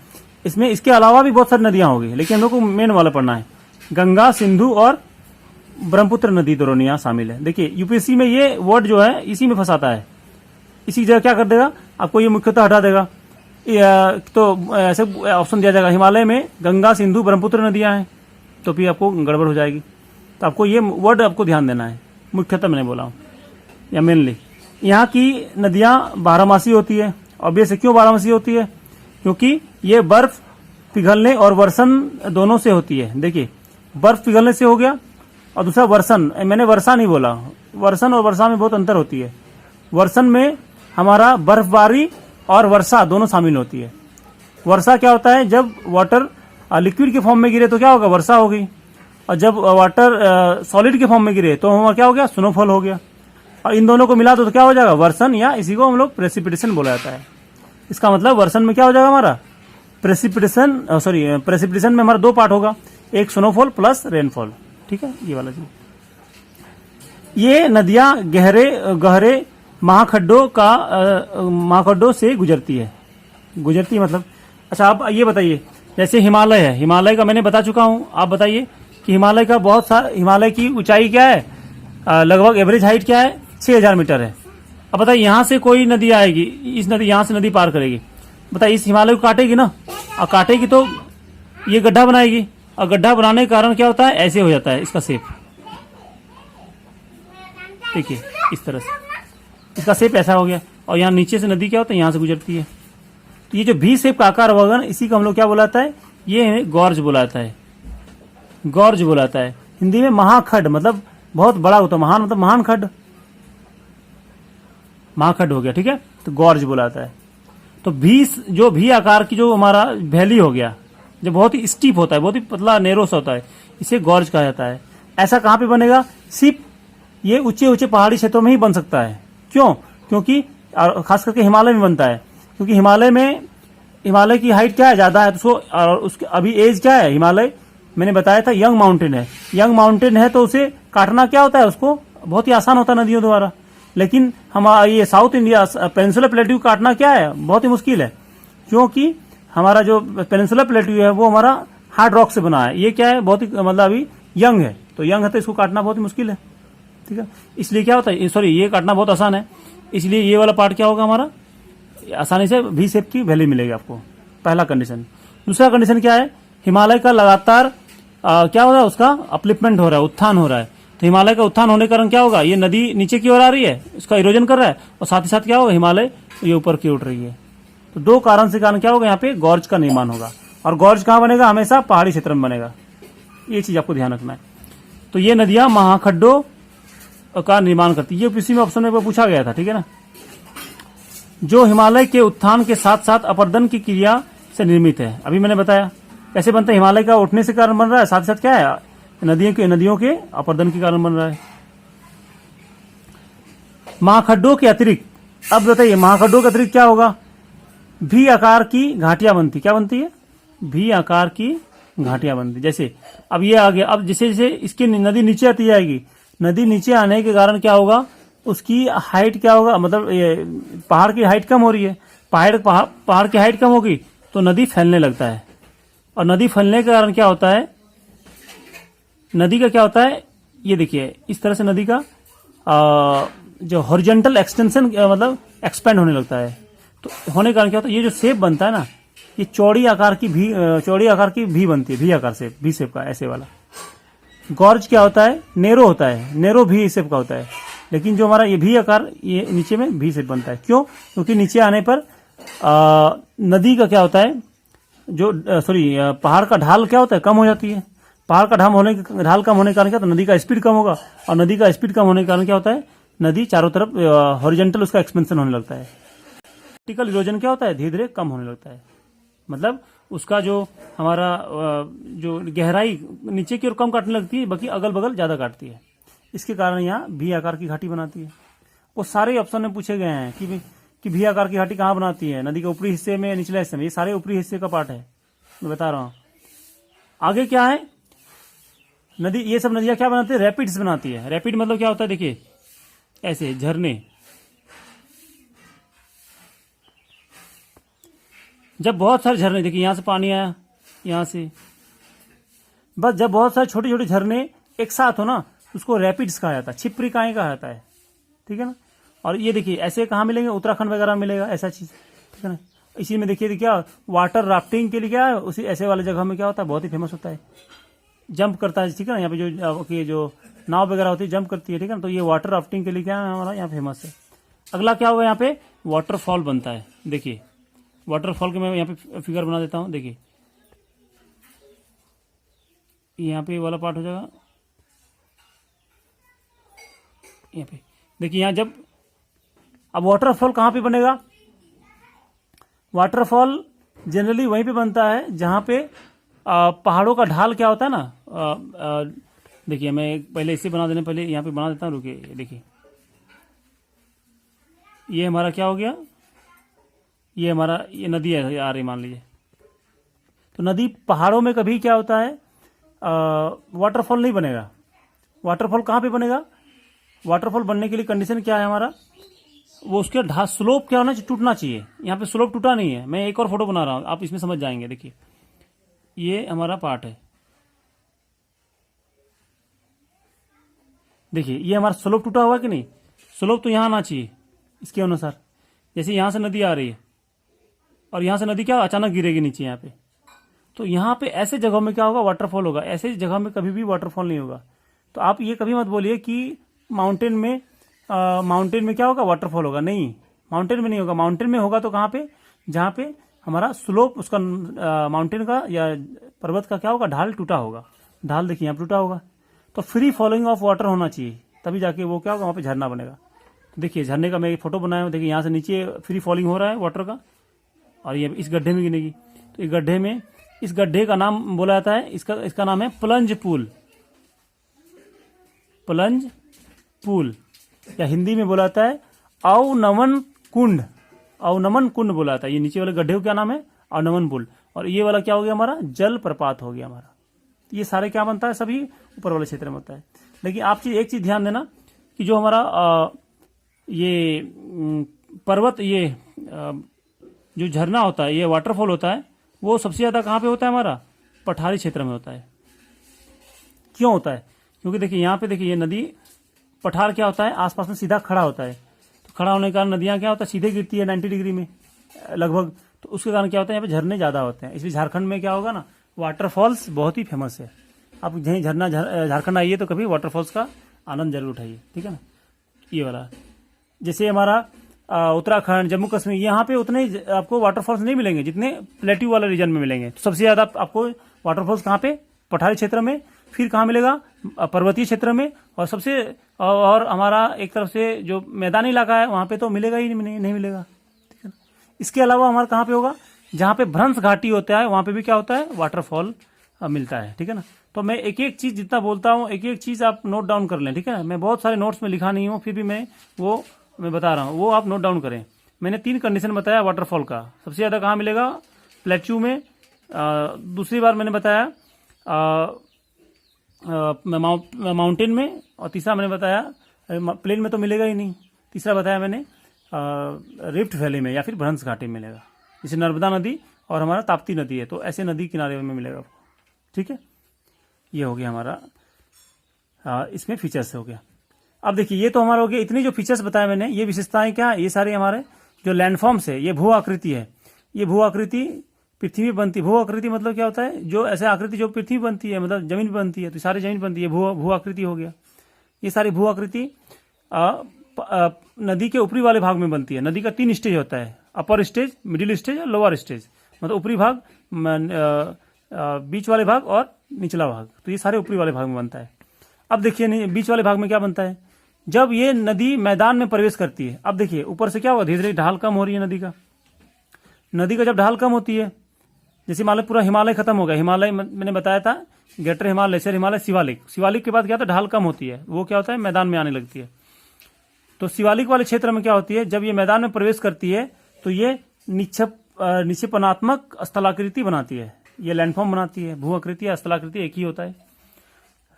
इसमें इसके अलावा भी बहुत सारी नदियां होगी, लेकिन हम लोग को मेन वाला पढ़ना है। गंगा, सिंधु और ब्रह्मपुत्र नदी द्रोणियां शामिल है। देखिए यूपीएससी में ये वर्ड जो है इसी में फंसाता है, इसी जगह क्या कर देगा, आपको ये मुख्यतः हटा देगा, तो ऐसे ऑप्शन दिया जाएगा हिमालय में गंगा, सिंधु, ब्रह्मपुत्र नदियां हैं, तो फिर आपको गड़बड़ हो जाएगी। तो आपको ये वर्ड आपको ध्यान देना है, मुख्यतः मैंने बोला हूं, या मेनली। यहाँ की नदियां बारहमासी होती है। ऑब्वियस है, क्यों बारहमासी होती है, क्योंकि ये बर्फ पिघलने और वर्षण दोनों से होती है। देखिए बर्फ पिघलने से हो गया, और दूसरा वर्षण, मैंने वर्षा नहीं बोला, वर्षण और वर्षा में बहुत अंतर होती है। वर्षण में हमारा बर्फबारी और वर्षा दोनों शामिल होती है। वर्षा क्या होता है, जब वाटर लिक्विड के फॉर्म में गिरे तो क्या होगा, वर्षा हो गई, और जब वाटर सॉलिड के फॉर्म में गिरे तो हमारा क्या हो गया, स्नोफॉल हो गया। और इन दोनों को मिला दो तो क्या हो जाएगा, वर्षण, या इसी को हम लोग प्रेसिपिटेशन बोला जाता है। इसका मतलब वर्षण में क्या हो जाएगा हमारा, प्रेसिपिटेशन में हमारा 2 पार्ट होगा, एक स्नोफॉल प्लस रेनफॉल, ठीक है, ये वाला चीज। ये नदियां गहरे महाखड्डों से गुजरती है। मतलब अच्छा, आप ये बताइए, जैसे हिमालय है, हिमालय का मैंने बता चुका हूं, आप बताइए कि हिमालय की ऊंचाई क्या है, लगभग एवरेज हाइट क्या है, 6000 मीटर है। अब बताइए, यहां से कोई नदी आएगी, यहां से नदी पार करेगी, बताइए इस हिमालय को काटेगी ना, और काटेगी तो ये गड्ढा बनाएगी, और गड्ढा बनाने के कारण क्या होता है, ऐसे हो जाता है इसका शेप। देखिए इस तरह से इसका शेप ऐसा हो गया, और यहाँ नीचे से नदी क्या होता है, यहां से गुजरती है। तो ये जो भी शेप का आकार होगा ना, इसी को हम लोग क्या बुलाता है, ये गॉर्ज बुलाता है। गॉर्ज बुलाता है हिंदी में। महाखड्ड मतलब बहुत बड़ा होता है, महान मतलब महान खड्ड, महाखड्ड हो गया, ठीक है, तो गॉर्ज बुलाता है। तो जो भी आकार की जो हमारा वैली हो गया, जो बहुत ही स्टीप होता है, बहुत ही पतला नेरोस होता है, इसे गॉर्ज कहा जाता है। ऐसा कहां पे बनेगा, सिर्फ ये ऊंचे ऊंचे पहाड़ी क्षेत्रों में ही बन सकता है। क्यों? क्योंकि खास करके हिमालय में बनता है, क्योंकि हिमालय की हाइट क्या है, ज्यादा है, तो उसके अभी एज क्या है, हिमालय मैंने बताया था यंग माउंटेन है। यंग माउंटेन है तो उसे काटना क्या होता है, उसको बहुत ही आसान होता है नदियों द्वारा। लेकिन हमारा ये साउथ इंडिया पेनिनसुलर प्लेट्यू काटना क्या है, बहुत ही मुश्किल है, क्योंकि हमारा जो पेनिनसुलर प्लेट्यू है वो हमारा हार्ड रॉक से बना है। ये क्या है, बहुत ही मतलब अभी यंग है, तो इसको काटना बहुत ही मुश्किल है, ठीक है। इसलिए क्या होता है, सॉरी, ये काटना बहुत आसान है, इसलिए ये वाला पार्ट क्या होगा हमारा, आसानी से वी शेप की वैली मिलेगी आपको, पहला कंडीशन। दूसरा कंडीशन क्या है, हिमालय का लगातार क्या हो रहा है, उसका अपलिफ्टमेंट हो रहा है, उत्थान हो रहा है। तो हिमालय का उत्थान होने के कारण क्या होगा, ये नदी नीचे की ओर आ रही है, उसका इरोजन कर रहा है, और साथ ही साथ क्या होगा, हिमालय ये ऊपर की उठ रही है। तो दो कारण से क्या होगा, यहाँ पे गॉर्ज का निर्माण होगा। और गॉर्ज कहाँ बनेगा, हमेशा पहाड़ी क्षेत्र में बनेगा, ये चीज आपको ध्यान रखना है। तो ये नदियां महाखड्डों का निर्माण करती है, ये किसी में ऑप्शन में पूछा गया था, ठीक है ना। जो हिमालय के उत्थान के साथ साथ अपरदन की क्रिया से निर्मित है। अभी मैंने बताया कैसे बनता है, हिमालय का उठने से कारण बन रहा है, साथ साथ क्या है, नदियों के अपरदन के कारण बन रहा है। महाखड्डों के अतिरिक्त, अब बताइए महाखड्डों के अतिरिक्त क्या होगा, भी आकार की घाटियां बनती, क्या बनती है, भी आकार की घाटियां बनती। जैसे अब ये आ गया, अब जैसे जैसे इसकी नदी नीचे आती जाएगी, नदी नीचे आने के कारण क्या होगा, उसकी हाइट क्या होगा, मतलब ये पहाड़ की हाइट कम हो रही है, पहाड़ की हाइट कम होगी तो नदी फैलने लगता है, और नदी फैलने के कारण क्या होता है, नदी का क्या होता है, ये देखिए इस तरह से नदी का जो हॉरिजॉन्टल एक्सटेंशन मतलब एक्सपेंड होने लगता है। तो होने के कारण क्या होता है, ये जो शेप बनता है ना, ये चौड़ी आकार की भी बनती है, भी आकार से, भी शेप का, ऐसे वाला। गॉर्ज क्या होता है, नेरो होता है, नेरो भी शेप का होता है। लेकिन जो हमारा ये भी आकार, ये नीचे में भी शेप बनता है। क्यों? क्योंकि नीचे आने पर नदी का क्या होता है, जो पहाड़ का ढाल क्या होता है, कम हो जाती है। पहाड़ का ढाल कम होने के कारण क्या होता है, नदी का स्पीड कम होगा, और नदी का स्पीड कम होने के कारण क्या होता है, नदी चारों तरफ हॉरिजॉन्टल उसका एक्सपेंशन होने लगता है। वर्टिकल इरोजन क्या होता है, धीरे धीरे कम होने लगता है, मतलब उसका जो हमारा जो गहराई नीचे की ओर कम काटने लगती है, बाकी अगल बगल ज्यादा काटती है। इसके कारण यहाँ भी आकार की घाटी बनाती है। वो सारे ऑप्शन में पूछे गए हैं कि भी आकार की घाटी कहाँ बनाती है, नदी के ऊपरी हिस्से में, निचले हिस्से में, ये सारे ऊपरी हिस्से का पार्ट है, मैं बता रहा हूँ। आगे क्या है, नदी, ये सब नदियां क्या बनाती है, रैपिड्स बनाती है। रैपिड मतलब क्या होता है, देखिए ऐसे झरने, जब बहुत सारे झरने, देखिए यहां से पानी आया, यहां से, बस जब बहुत सारे छोटे छोटे झरने एक साथ हो ना, उसको रैपिड्स कहा जाता है, छिपरिकाएं कहा जाता है, ठीक है ना। और ये देखिए ऐसे कहाँ मिलेंगे, उत्तराखंड वगैरह मिलेगा ऐसा चीज, ठीक है ना। इसी में देखिए क्या, वाटर राफ्टिंग के लिए क्या है, उसी ऐसे वाले जगह में क्या होता है, बहुत ही फेमस होता है, जंप करता है, ठीक है ना। यहाँ पे जो नाव वगैरह होती है, जंप करती है, ठीक है ना। तो ये वाटर राफ्टिंग के लिए क्या है, हमारा यहाँ फेमस है। अगला क्या होगा, यहाँ पे वाटरफॉल बनता है। देखिए वाटरफॉल के मैं यहाँ पे फिगर बना देता हूँ, देखिए यहाँ पे वाला पार्ट हो जाएगा, यहाँ पे देखिए, यहाँ जब, अब वाटरफॉल कहाँ पे बनेगा, वाटरफॉल जनरली वहीं पे बनता है जहाँ पे पहाड़ों का ढाल क्या होता है ना। देखिए मैं पहले इसे बना देने, पहले यहाँ पे बना देता हूँ, रुकिए। देखिए ये हमारा क्या हो गया, ये हमारा ये नदी है आ रही, मान लीजिए। तो नदी पहाड़ों में कभी क्या होता है, वाटरफॉल नहीं बनेगा। वाटरफॉल कहाँ पे बनेगा, वाटरफॉल बनने के लिए कंडीशन क्या है हमारा, वो उसके ढाल स्लोप क्या होना चाहिए, टूटना चाहिए। यहाँ पे स्लोप टूटा नहीं है। मैं एक और फोटो बना रहा हूँ, आप इसमें समझ जाएंगे। देखिए ये हमारा पार्ट है, देखिए ये हमारा स्लोप टूटा हुआ कि नहीं। स्लोप तो यहाँ आना चाहिए इसके अनुसार। जैसे यहाँ से नदी आ रही है और यहाँ से नदी क्या अचानक गिरेगी नीचे यहाँ पे, तो यहाँ पे ऐसे जगहों में क्या होगा, वाटरफॉल होगा। ऐसे जगह में कभी भी वाटरफॉल नहीं होगा। तो आप ये कभी मत बोलिए कि माउंटेन में क्या होगा, वाटरफॉल होगा। नहीं, माउंटेन में नहीं होगा। माउंटेन में होगा तो कहाँ पे, जहाँ पे हमारा स्लोप उसका माउंटेन का या पर्वत का क्या होगा, ढाल टूटा होगा। ढाल देखिए यहाँ टूटा होगा। तो फ्री फॉलोइंग ऑफ वाटर होना चाहिए, तभी जाके वो क्या होगा, वहाँ पे झरना बनेगा। तो देखिए झरने का मैं एक फोटो बनाया हूँ। देखिए यहाँ से नीचे फ्री फॉलिंग हो रहा है वाटर का, और ये इस गड्ढे में गिनेगी। तो इस गड्ढे में, इस गड्ढे का नाम बोला जाता है, इसका नाम है प्लंज पूल। प्लंज पूल, या हिंदी में बोला जाता है अवनमन कुंड। अवनमन कुंड बोला जाता है। ये नीचे वाले गड्ढे को क्या नाम है, अवनमन पुल। और ये वाला क्या हो गया, हमारा जल प्रपात हो गया हमारा। ये सारे क्या बनता है, सभी ऊपर वाले क्षेत्र में होता है। लेकिन आप एक चीज ध्यान देना कि जो हमारा ये पर्वत, ये जो झरना होता है, ये वाटरफॉल होता है, वो सबसे ज्यादा कहाँ पे होता है, हमारा पठारी क्षेत्र में होता है। क्यों होता है, क्योंकि देखिए यहाँ पे देखिए ये नदी, पठार क्या होता है, आसपास में सीधा खड़ा होता है। तो खड़ा होने के कारण नदियां क्या होता है, सीधे गिरती है 90 डिग्री में लगभग। तो उसके कारण क्या होता है, यहाँ पे झरने ज्यादा होते हैं। इसलिए झारखंड में क्या होगा ना, वाटरफॉल्स बहुत ही फेमस है। आप यहीं झरना झारखंड आइए तो कभी वाटरफॉल्स का आनंद जरूर उठाइए, ठीक है ना। ये वाला जैसे हमारा उत्तराखंड, जम्मू कश्मीर, यहाँ पे उतने आपको वाटरफॉल्स नहीं मिलेंगे जितने प्लेट्यू वाले रीजन में मिलेंगे। तो सबसे ज्यादा आपको वाटरफॉल्स कहाँ पे, पठारी क्षेत्र में। फिर कहाँ मिलेगा, पर्वतीय क्षेत्र में। और सबसे और हमारा एक तरफ से जो मैदानी इलाका है वहां पे तो मिलेगा ही नहीं मिलेगा, ठीक है ना। इसके अलावा हमारा कहाँ पे होगा, जहाँ पे भ्रंश घाटी होता है वहां पे भी क्या होता है, वाटरफॉल मिलता है, ठीक है ना। तो मैं एक एक चीज जितना बोलता हूँ, एक एक चीज आप नोट डाउन कर लें, ठीक है। मैं बहुत सारे नोट्स में लिखा नहीं हूँ, फिर भी मैं बता रहा हूँ, वो आप नोट डाउन करें। मैंने 3 कंडीशन बताया वाटरफॉल का। सबसे ज्यादा कहाँ मिलेगा, प्लेट्यू में। दूसरी बार मैंने बताया माउंटेन में। और तीसरा मैंने बताया प्लेन में तो मिलेगा ही नहीं। तीसरा बताया मैंने रिफ्ट वैली में या फिर भ्रंश घाटी में मिलेगा। जैसे नर्मदा नदी और हमारा ताप्ती नदी है, तो ऐसे नदी किनारे में मिलेगा आपको, ठीक है। ये हो गया हमारा इसमें फीचर्स हो गया। अब देखिए ये तो हमारा हो गया, इतनी जो फीचर्स बताया मैंने, ये विशेषताएं क्या, ये सारे हमारे जो लैंडफॉर्म्स है, ये भू आकृति है। ये भू आकृति पृथ्वी बनती, भू आकृति मतलब क्या होता है, जो ऐसे आकृति जो पृथ्वी बनती है, मतलब जमीन बनती है, तो सारी जमीन बनती है, भू आकृति हो गया। ये सारी भू आकृति नदी के ऊपरी वाले भाग में बनती है। नदी का 3 स्टेज होता है, अपर स्टेज, मिडिल स्टेज और लोअर स्टेज। मतलब ऊपरी भाग, बीच वाले भाग और निचला भाग। तो ये सारे ऊपरी वाले भाग में बनता है। अब देखिए बीच वाले भाग में क्या बनता है, जब ये नदी मैदान में प्रवेश करती है। अब देखिए ऊपर से क्या हुआ, धीरे धीरे ढाल कम हो रही है नदी का जब ढाल कम होती है, जैसे मान लो पूरा हिमालय खत्म हो गया। हिमालय मैंने बताया था, ग्रेटर हिमालय, लेसर हिमालय, शिवालिक के बाद क्या होता है, ढाल कम होती है, वो क्या होता है, मैदान में आने लगती है। तो शिवालिक वाले क्षेत्र में क्या होती है, जब ये मैदान में प्रवेश करती है तो ये निक्षेपणात्मक स्थलाकृति बनाती है। ये लैंडफॉर्म बनाती है। भू आकृति या स्थलाकृति एक ही होता है।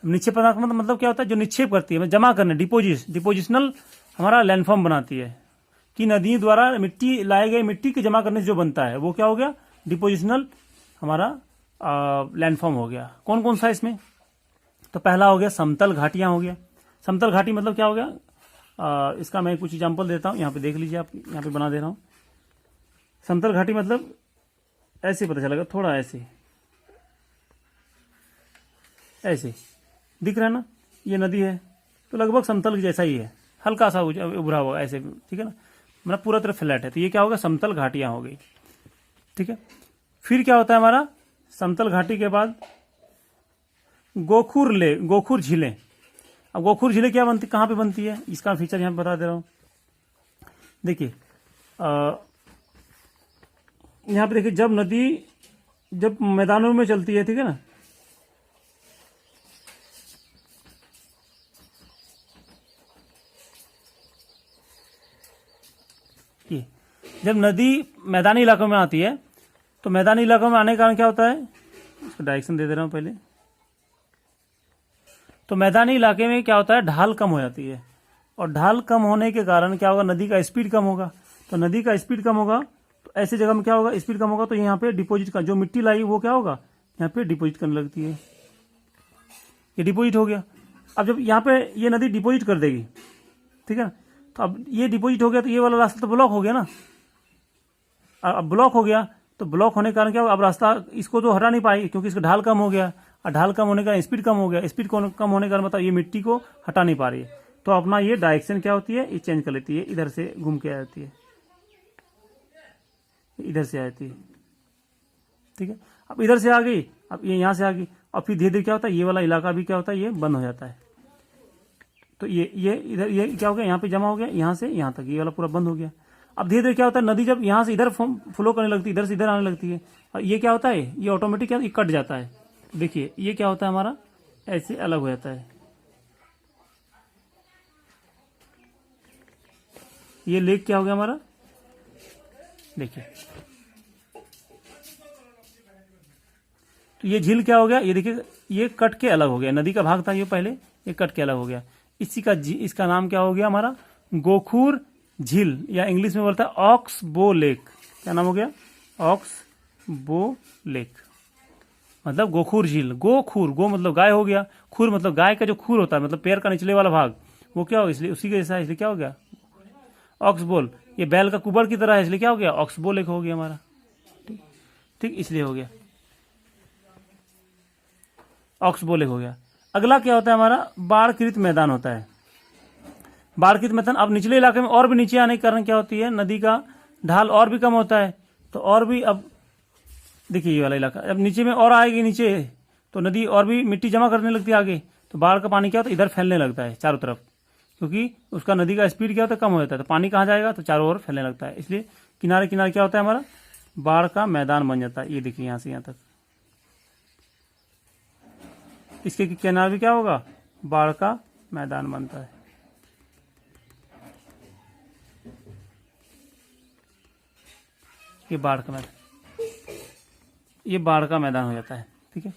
निक्षेपणात्मक मतलब क्या होता है, जो निक्षेप करती है, जमा करने, डिपोजिशनल हमारा लैंडफॉर्म बनाती है। कि नदी द्वारा मिट्टी लाए गए मिट्टी के जमा करने से जो बनता है वो क्या हो गया, डिपोजिशनल हमारा लैंडफॉर्म हो गया। कौन कौन सा इसमें, तो पहला हो गया समतल घाटियां हो गया। समतल घाटी मतलब क्या हो गया, इसका मैं कुछ एग्जांपल देता हूं, यहाँ पे देख लीजिए, आप यहाँ पे बना दे रहा हूं। समतल घाटी मतलब ऐसे पता चलेगा, थोड़ा ऐसे दिख रहा है ना, ये नदी है तो लगभग समतल जैसा ही है, हल्का सा उभरा हुआ ऐसे, ठीक है ना, मतलब पूरा तरफ फ्लैट है। तो ये क्या होगा, समतल घाटियां हो गई, ठीक है। फिर क्या होता है हमारा, समतल घाटी के बाद गोखुर झीलें। अब गोखुर झीलें क्या बनती, कहाँ पे बनती है, इसका फीचर यहाँ बता दे रहा हूं। देखिए यहाँ पे देखिए, जब नदी जब मैदानों में चलती है, ठीक है ना, ये जब नदी मैदानी इलाकों में आती है, तो मैदानी इलाकों में आने के कारण क्या होता है, इसको डायरेक्शन दे रहा हूं पहले। तो मैदानी इलाके में क्या होता है, ढाल कम हो जाती है। और ढाल कम होने के कारण क्या होगा, नदी का स्पीड कम होगा। तो नदी का स्पीड कम होगा तो ऐसी जगह में क्या होगा, स्पीड कम होगा तो यहाँ पे डिपॉजिट का जो मिट्टी लाई वो क्या होगा, यहाँ पे डिपॉजिट करने लगती है। ये डिपॉजिट हो गया। अब जब यहाँ पे ये नदी डिपॉजिट कर देगी, ठीक है, तो अब ये डिपॉजिट हो गया तो ये वाला रास्ता तो ब्लॉक हो गया ना। अब ब्लॉक हो गया तो ब्लॉक होने के कारण क्या होगा, अब रास्ता इसको तो हटा नहीं पाएगी क्योंकि इसका ढाल कम हो गया, और ढाल कम होने का स्पीड कम हो गया। स्पीड कम होने का मतलब ये मिट्टी को हटा नहीं पा रही है। तो अपना ये डायरेक्शन क्या होती है, ये चेंज कर लेती है, इधर से घूम के आ जाती है, इधर से आ जाती है, ठीक है। अब इधर से आ गई, अब ये यहाँ से आ गई, और फिर धीरे धीरे क्या होता है, ये वाला इलाका भी क्या होता है, ये बंद हो जाता है। तो ये इधर ये क्या हो गया, यहाँ पे जमा हो गया, यहाँ से यहाँ तक ये वाला पूरा बंद हो गया। अब धीरे धीरे क्या होता है, नदी जब यहाँ से इधर फ्लो करने लगती है, इधर से इधर आने लगती है, और ये क्या होता है, ये ऑटोमेटिक क्या कट जाता है। देखिए ये क्या होता है, हमारा ऐसे अलग हो जाता है। ये लेक क्या हो गया हमारा, देखिए। तो ये झील क्या हो गया, ये देखिए ये कट के अलग हो गया। नदी का भाग था ये पहले, ये कट के अलग हो गया। इसका नाम क्या हो गया हमारा, गोखूर झील, या इंग्लिश में बोलता है ऑक्स बो लेक। क्या नाम हो गया, ऑक्स बो लेक, मतलब गोखूर झील। गोखूर, गो मतलब गाय हो गया, खूर मतलब गाय का जो खूर होता है, मतलब पैर का निचले वाला भाग, वो क्या हो, इसलिए उसी के जैसा, इसलिए क्या हो गया ऑक्सबोल। ये बैल का कुबड़ की तरह है, इसलिए क्या हो गया ऑक्सबो लेक हो गया हमारा, ठीक, इसलिए हो गया ऑक्सबो लेक हो गया। अगला क्या होता है हमारा, बाढ़कृत मैदान होता है। बाढ़कृत मैदान, अब निचले इलाके में और भी नीचे आने के कारण क्या होती है, नदी का ढाल और भी कम होता है। तो और भी, अब देखिए ये वाला इलाका अब नीचे में और आएगी नीचे, तो नदी और भी मिट्टी जमा करने लगती है आगे, तो बाढ़ का पानी क्या होता है, इधर फैलने लगता है चारों तरफ, क्योंकि उसका नदी का स्पीड क्या होता है, कम हो जाता है। तो पानी कहाँ जाएगा, तो चारों ओर फैलने लगता है, इसलिए किनारे किनारे क्या होता है हमारा, बाढ़ का मैदान बन जाता है। ये देखिए यहाँ से यहाँ तक, इसके किनारे भी क्या होगा, बाढ़ का मैदान बनता है। ये बाढ़ का मैदान, ये बाढ़ का मैदान हो जाता है, ठीक है।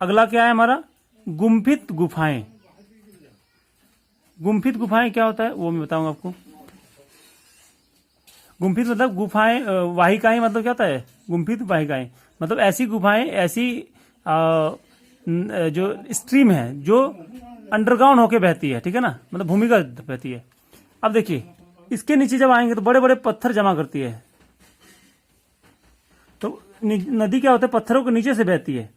अगला क्या है हमारा, गुम्फित गुफाएं। गुम्फित गुफाएं क्या होता है वो मैं बताऊंगा आपको। गुम्फित मतलब गुफाएं, वाहिकाएं मतलब क्या होता है, गुम्फित वाहिकाएं मतलब ऐसी गुफाएं, ऐसी जो स्ट्रीम है जो अंडरग्राउंड होके बहती है, ठीक है ना, मतलब भूमिगत बहती है। अब देखिए इसके नीचे जब आएंगे तो बड़े बड़े पत्थर जमा करती है, तो नदी क्या होता है, पत्थरों के नीचे से बहती है,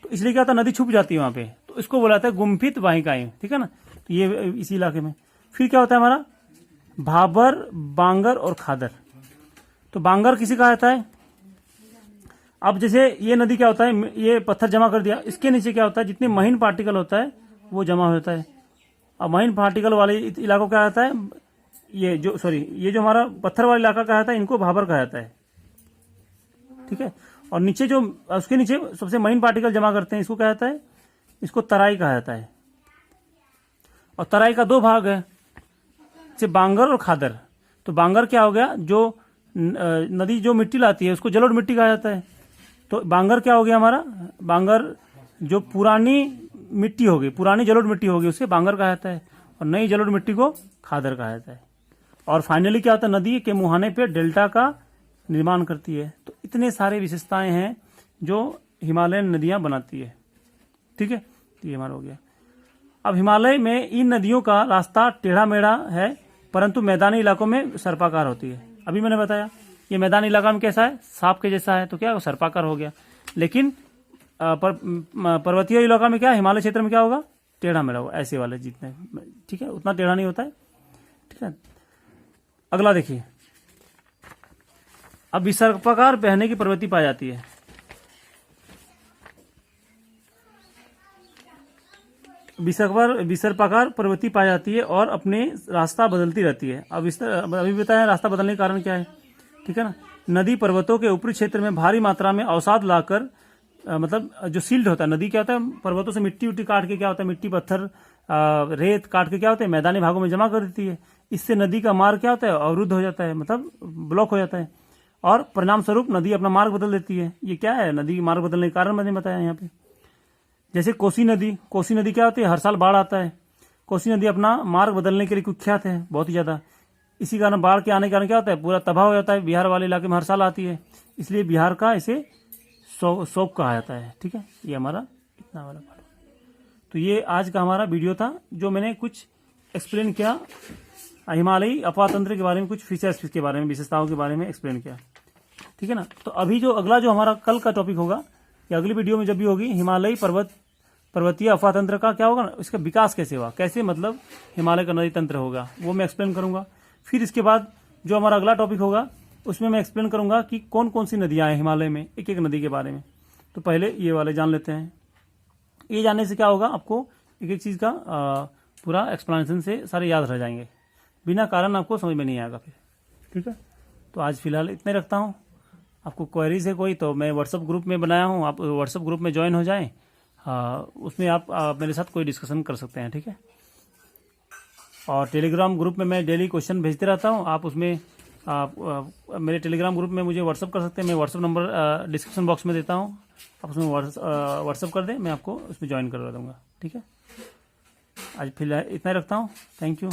तो इसलिए क्या होता है, नदी छुप जाती है वहां पे, तो इसको बोला जाता है गुम्फित वाहिकाएं, ठीक है ना। तो ये इसी इलाके में। फिर क्या होता है हमारा, भाबर, बांगर और खादर। तो बांगर किसी कहा जाता है, अब जैसे ये नदी क्या होता है, ये पत्थर जमा कर दिया, इसके नीचे क्या होता है, जितने महीन पार्टिकल होता है वो जमा होता है। अब महीन पार्टिकल वाले इलाकों क्या आता है, ये जो हमारा पत्थर वाला इलाका कहा जाता है, इनको भाबर कहा जाता है, ठीक है। और नीचे जो उसके नीचे सबसे महीन पार्टिकल जमा करते हैं, इसको क्या जाता है, इसको तराई कहा जाता है। और तराई का दो भाग है, जैसे बांगर और खादर। तो बांगर क्या हो गया, जो नदी जो मिट्टी लाती है उसको जलोढ़ मिट्टी कहा जाता है। तो बांगर क्या हो गया हमारा, बांगर जो पुरानी मिट्टी होगी, पुरानी जलोढ़ मिट्टी होगी, उसे बांगर कहा जाता है, और नई जलोढ़ मिट्टी को खादर कहा जाता है। और फाइनली क्या होता है, नदी के मुहाने पे डेल्टा का निर्माण करती है। तो इतने सारे विशेषताएं हैं जो हिमालयन नदियां बनाती है, ठीक है। ये हमारा हो गया। अब हिमालय में इन नदियों का रास्ता टेढ़ा मेढ़ा है, परंतु मैदानी इलाकों में सर्पाकार होती है। अभी मैंने बताया ये मैदानी इलाका में कैसा है, सांप के जैसा है, तो क्या सर्पाकार हो गया। लेकिन पर्वतीय इलाका में क्या, हिमालय क्षेत्र में क्या होगा, टेढ़ा मेढ़ा होगा, ऐसे वाले जितने, ठीक है, उतना टेढ़ा नहीं होता है, ठीक है। अगला देखिए, अब विसर्पाकार बहने की प्रवृत्ति पाई जाती है। विसर्पाकार प्रवृत्ति पाई जाती है और अपने रास्ता बदलती रहती है। अब अभी बताया रास्ता बदलने के कारण क्या है, ठीक है ना। नदी पर्वतों के ऊपरी क्षेत्र में भारी मात्रा में अवसाद लाकर, मतलब जो सील्ड होता है, नदी क्या होता है, पर्वतों से मिट्टी उट्टी काट के क्या होता है, मिट्टी पत्थर रेत काट के क्या होता है, मैदानी भागों में जमा कर देती है। इससे नदी का मार्ग क्या होता है, अवरुद्ध हो जाता है, मतलब ब्लॉक हो जाता है, और परिणाम स्वरूप नदी अपना मार्ग बदल देती है। ये क्या है, नदी की मार्ग बदलने के कारण मैंने बताया यहाँ पे। जैसे कोसी नदी क्या होती है, हर साल बाढ़ आता है। कोसी नदी अपना मार्ग बदलने के लिए कुख्यात है बहुत ही ज्यादा। इसी कारण बाढ़ के आने के कारण क्या होता है, पूरा तबाह हो जाता है। बिहार वाले इलाके में हर साल आती है, इसलिए बिहार का इसे शोक कहा जाता है। ठीक है, ये हमारा इतना वाला पार्ट। तो ये आज का हमारा वीडियो था, जो मैंने कुछ एक्सप्लेन किया हिमालयी अफवाह तंत्र के बारे में, कुछ फीचर्स के बारे में, विशेषताओं के बारे में एक्सप्लेन किया। ठीक है ना। तो अभी जो अगला जो हमारा कल का टॉपिक होगा या अगली वीडियो में जब भी होगी, हिमालयी पर्वतीय अफवाह तंत्र का क्या होगा ना, इसका विकास कैसे हुआ, कैसे मतलब हिमालय का नदी तंत्र होगा, वो मैं एक्सप्लेन करूंगा। फिर इसके बाद जो हमारा अगला टॉपिक होगा उसमें मैं एक्सप्लेन करूंगा कि कौन कौन सी नदियां हैं हिमालय में, एक एक नदी के बारे में। तो पहले ये वाले जान लेते हैं। ये जानने से क्या होगा, आपको एक एक चीज का पूरा एक्सप्लेनेशन से सारे याद रह जाएंगे, बिना कारण आपको समझ में नहीं आएगा फिर। ठीक है, तो आज फिलहाल इतने रखता हूँ। आपको क्वेरीज है कोई तो मैं व्हाट्सअप ग्रुप में बनाया हूँ, आप व्हाट्सअप ग्रुप में ज्वाइन हो जाएं। उसमें आप मेरे साथ कोई डिस्कशन कर सकते हैं। ठीक है, और टेलीग्राम ग्रुप में मैं डेली क्वेश्चन भेजते रहता हूँ। आप उसमें मेरे टेलीग्राम ग्रुप में मुझे व्हाट्सअप कर सकते हैं। मैं व्हाट्सअप नंबर डिस्क्रिप्शन बॉक्स में देता हूँ, आप उसमें व्हाट्सअप कर दें, मैं आपको उसमें ज्वाइन करवा दूँगा। ठीक है, आज फिलहाल इतना ही रखता हूँ। Thank you.